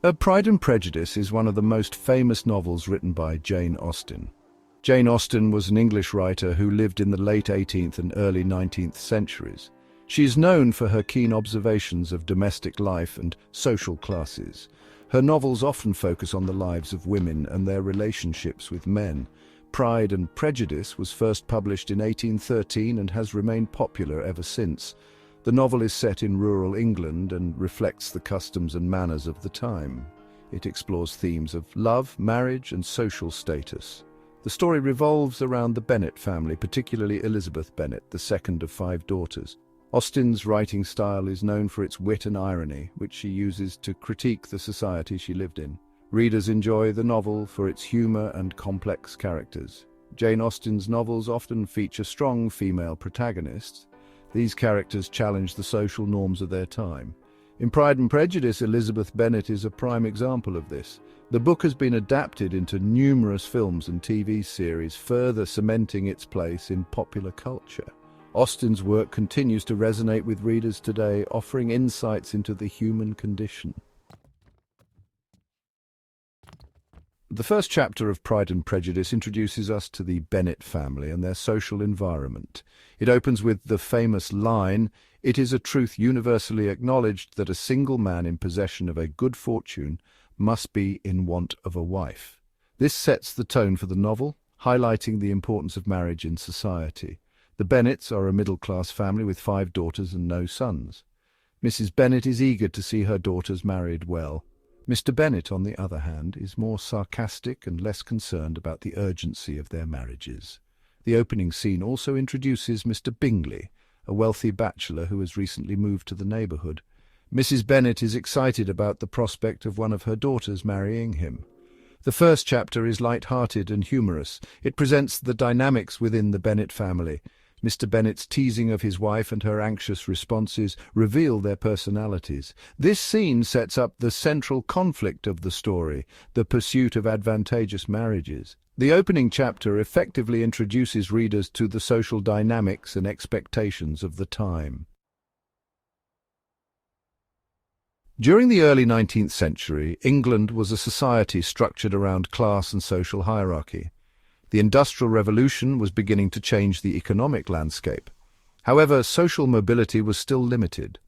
Pride and Prejudice is one of the most famous novels written by Jane Austen. Jane Austen was an English writer who lived in the late 18th and early 19th centuries. She is known for her keen observations of domestic life and social classes. Her novels often focus on the lives of women and their relationships with men. Pride and Prejudice was first published in 1813 and has remained popular ever since. The novel is set in rural England and reflects the customs and manners of the time. It explores themes of love, marriage, and social status. The story revolves around the Bennet family, particularly Elizabeth Bennet, the second of 5 daughters. Austen's writing style is known for its wit and irony, which she uses to critique the society she lived in. Readers enjoy the novel for its humor and complex characters. Jane Austen's novels often feature strong female protagonists. These characters challenge the social norms of their time. In Pride and Prejudice, Elizabeth Bennet is a prime example of this. The book has been adapted into numerous films and TV series, further cementing its place in popular culture. Austen's work continues to resonate with readers today, offering insights into the human condition. The first chapter of Pride and Prejudice introduces us to the Bennet family and their social environment. It opens with the famous line, "It is a truth universally acknowledged that a single man in possession of a good fortune must be in want of a wife." This sets the tone for the novel, highlighting the importance of marriage in society. The Bennets are a middle-class family with 5 daughters and no sons. Mrs. Bennet is eager to see her daughters married well. Mr. Bennet, on the other hand, is more sarcastic and less concerned about the urgency of their marriages. The opening scene also introduces Mr. Bingley, a wealthy bachelor who has recently moved to the neighbourhood. Mrs. Bennet is excited about the prospect of one of her daughters marrying him. The first chapter is light-hearted and humorous. It presents the dynamics within the Bennet family. Mr. Bennet's teasing of his wife and her anxious responses reveal their personalities. This scene sets up the central conflict of the story, the pursuit of advantageous marriages. The opening chapter effectively introduces readers to the social dynamics and expectations of the time. During the early 19th century, England was a society structured around class and social hierarchy. The Industrial Revolution was beginning to change the economic landscape. However, social mobility was still limited.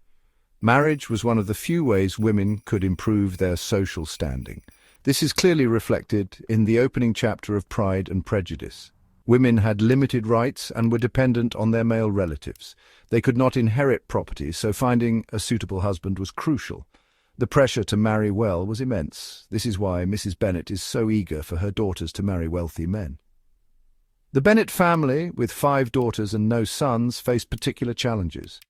Marriage was one of the few ways women could improve their social standing. This is clearly reflected in the opening chapter of Pride and Prejudice. Women had limited rights and were dependent on their male relatives. They could not inherit property, so finding a suitable husband was crucial. The pressure to marry well was immense. This is why Mrs. Bennet is so eager for her daughters to marry wealthy men. The Bennet family, with 5 daughters and no sons, faced particular challenges.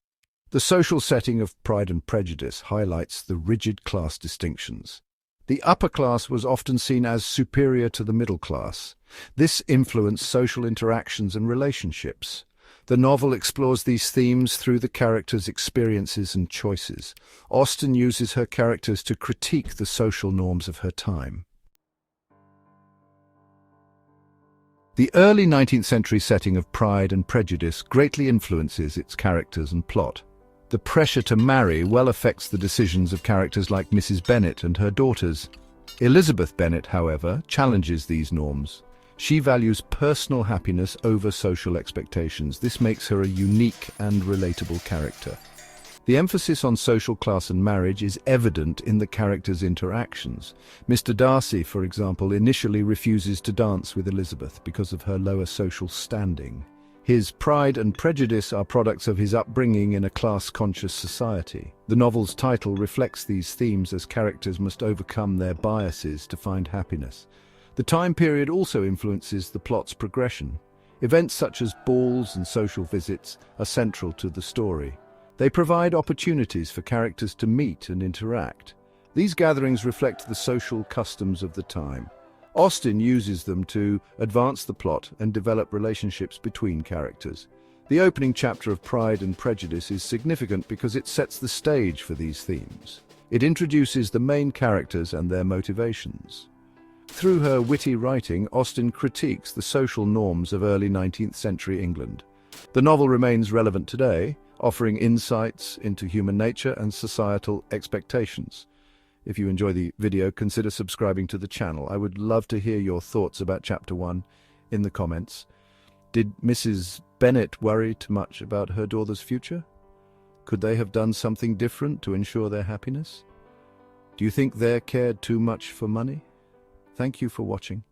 The social setting of Pride and Prejudice highlights the rigid class distinctions. The upper class was often seen as superior to the middle class. This influenced social interactions and relationships. The novel explores these themes through the characters' experiences and choices. Austen uses her characters to critique the social norms of her time. The early 19th century setting of Pride and Prejudice greatly influences its characters and plot. The pressure to marry well affects the decisions of characters like Mrs. Bennet and her daughters. Elizabeth Bennet, however, challenges these norms. She values personal happiness over social expectations. This makes her a unique and relatable character. The emphasis on social class and marriage is evident in the characters' interactions. Mr. Darcy, for example, initially refuses to dance with Elizabeth because of her lower social standing. His Pride and Prejudice are products of his upbringing in a class-conscious society. The novel's title reflects these themes as characters must overcome their biases to find happiness. The time period also influences the plot's progression. Events such as balls and social visits are central to the story. They provide opportunities for characters to meet and interact. These gatherings reflect the social customs of the time. Austen uses them to advance the plot and develop relationships between characters. The opening chapter of Pride and Prejudice is significant because it sets the stage for these themes. It introduces the main characters and their motivations. Through her witty writing, Austen critiques the social norms of early 19th century England. The novel remains relevant today, offering insights into human nature and societal expectations. If you enjoy the video, consider subscribing to the channel. I would love to hear your thoughts about Chapter 1 in the comments. Did Mrs. Bennet worry too much about her daughter's future? Could they have done something different to ensure their happiness? Do you think they cared too much for money? Thank you for watching.